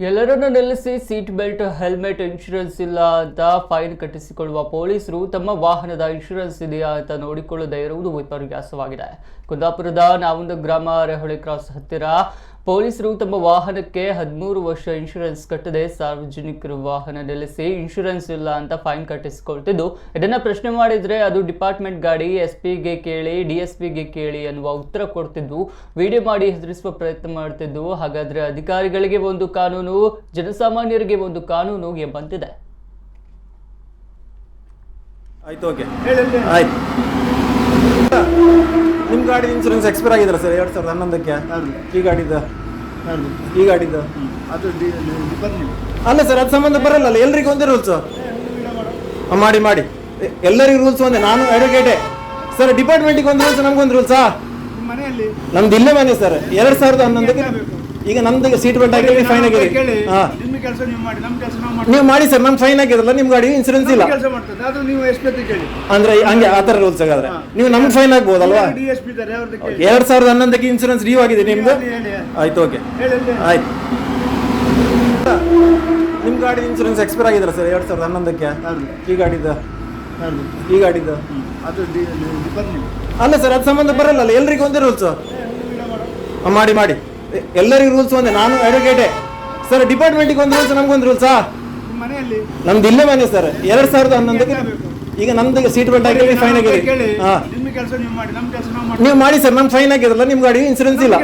ಎಲ್ಲರನ್ನು ನಿಲ್ಲಿಸಿ seat belt helmet insurance ಇಲ್ಲ ಅಂತ ಫೈನ್ ಕಟ್ಟಿಸಿಕೊಳ್ಳುವ ಪೊಲೀಸರು ತಮ್ಮ ವಾಹನದ ಇನ್ಶೂರೆನ್ಸ್ ಇದೆಯಾ ಅಂತ ನೋಡಿಕೊಳ್ಳದೇ ಇರುವುದು ವಿಪರ್ಯಾಸವಾಗಿದೆ. ಕುಂದಾಪುರದ ನಾವೊಂದು ಗ್ರಾಮ ಅರೆಹೊಳೆ ಕ್ರಾಸ್ ಹತ್ತಿರ ಪೊಲೀಸರು ತಮ್ಮ ವಾಹನಕ್ಕೆ 13 ವರ್ಷ ಇನ್ಶೂರೆನ್ಸ್ ಕಟ್ಟದೆ ಸಾರ್ವಜನಿಕರು ವಾಹನ ನಿಲ್ಲಿಸಿ ಇನ್ಶೂರೆನ್ಸ್ ಇಲ್ಲ ಅಂತ ಫೈನ್ ಕಟ್ಟಿಸಿಕೊಳ್ತಿದ್ದು, ಇದನ್ನ ಪ್ರಶ್ನೆ ಮಾಡಿದ್ರೆ ಅದು ಡಿಪಾರ್ಟ್ಮೆಂಟ್ ಗಾಡಿ, ಎಸ್ಪಿಗೆ ಕೇಳಿ, ಡಿಎಸ್ಪಿಗೆ ಕೇಳಿ ಅನ್ನುವ ಉತ್ತರ ಕೊಡ್ತಿದ್ದು, ವಿಡಿಯೋ ಮಾಡಿ ಹೆದರಿಸುವ ಪ್ರಯತ್ನ ಮಾಡ್ತಿದ್ದು. ಹಾಗಾದ್ರೆ ಅಧಿಕಾರಿಗಳಿಗೆ ಒಂದು ಕಾನೂನು, ಜನಸಾಮಾನ್ಯರಿಗೆ ಒಂದು ಕಾನೂನು ಎಂಬಂತಿದೆ. ಆಯ್ತು, ಓಕೆ, ಆಯ್ತು. ನಿಮ್ಮ ಗಾಡಿ ಇನ್ಶೂರೆನ್ಸ್ ಎಕ್ಸ್ಪೈರ್ ಆಗಿದ್ರೆ ಸರ್ 2011ಕ್ಕೆ ಈ ಗಾಡಿದ ಅಲ್ಲ ಸರ್, ಅದು ಸಂಬಂಧ ಬರಲ್ಲ. ಎಲ್ರಿಗೂ ಒಂದೇ ರೂಲ್ಸ್ ಮಾಡಿ ಎಲ್ಲರಿಗೂ ರೂಲ್ಸ್ ಒಂದೇ. ನಾನು ಅಡ್ವೊಕೇಟೇ ಸರ್, ಡಿಪಾರ್ಟ್ಮೆಂಟಿಗೆ ಒಂದು ರೂಲ್ಸ್, ನಮ್ಗೊಂದು ರೂಲ್ಸಾ? ನಮ್ದು ಇಲ್ಲೇ ಮನೆ ಸರ್. 2011ಕ್ಕೆ ಈಗ ನಮ್ದು ಸೀಟ್ ಬೆಲ್ಟ್ ಆಗಿ ಫೈನ್ ಆಗಿದೆ. ನೀವು ಮಾಡಿ ಸರ್, ನಮ್ ಫೈನ್ ಆಗಿರಲ್ಲ, ನಿಮ್ ಗಾಡಿ ಇನ್ಸೂರೆನ್ಸ್ ಇಲ್ಲ ಅಂದ್ರೆ ಹಂಗೆ ಆ ತರ ರೂಲ್ಸ್ ಆಗಾದ್ರೆ ನೀವು ನಮ್ಗೆ ಫೈನ್ ಆಗ್ಬೋದಲ್ವಾ? 2011ಕ್ಕೆ ಇನ್ಸೂರೆನ್ಸ್ ಡ್ಯೂ ಆಗಿದೆ ನಿಮ್ದು. ಆಯ್ತು, ಓಕೆ, ಆಯ್ತು. ನಿಮ್ ಗಾಡಿ ಇನ್ಸೂರೆನ್ಸ್ ಎಕ್ಸ್ಪೈರ್ ಆಗಿದ್ರೆ ಸರ್ 2011ಕ್ಕೆ ಈ ಗಾಡಿದ ಅಲ್ಲ ಸರ್, ಅದು ಸಂಬಂಧ ಬರಲ್ಲ. ಎಲ್ರಿಗೂ ಒಂದೇ ರೂಲ್ಸ್ ಮಾಡಿ ಎಲ್ಲರಿಗೂ ರೂಲ್ಸ್ ಒಂದೇ. ನಾನು ಅಡ್ವೊಕೇಟೇ ಸರ್, ಡಿಪಾರ್ಟ್ಮೆಂಟಿಗೆ ಒಂದು ರೂಲ್ಸ್, ನಮ್ಗೊಂದು ರೂಲ್ಸಾ? ನಮ್ದು ಇಲ್ಲೇ ಮನೆ ಸರ್. 2011ಕ್ಕೆ ಈಗ ನಮ್ದು ಸೀಟ್ ಬೆಲ್ಟ್ ಆಗಿ ಫೈನ್ ಆಗಿದೆ. ನೀವು ಮಾಡಿ ಸರ್, ನಮ್ ಫೈನ್ ಆಗಿರಲ್ಲ, ನಿಮ್ ಗಾಡಿ ಇನ್ಸೂರೆನ್ಸ್ ಇಲ್ಲ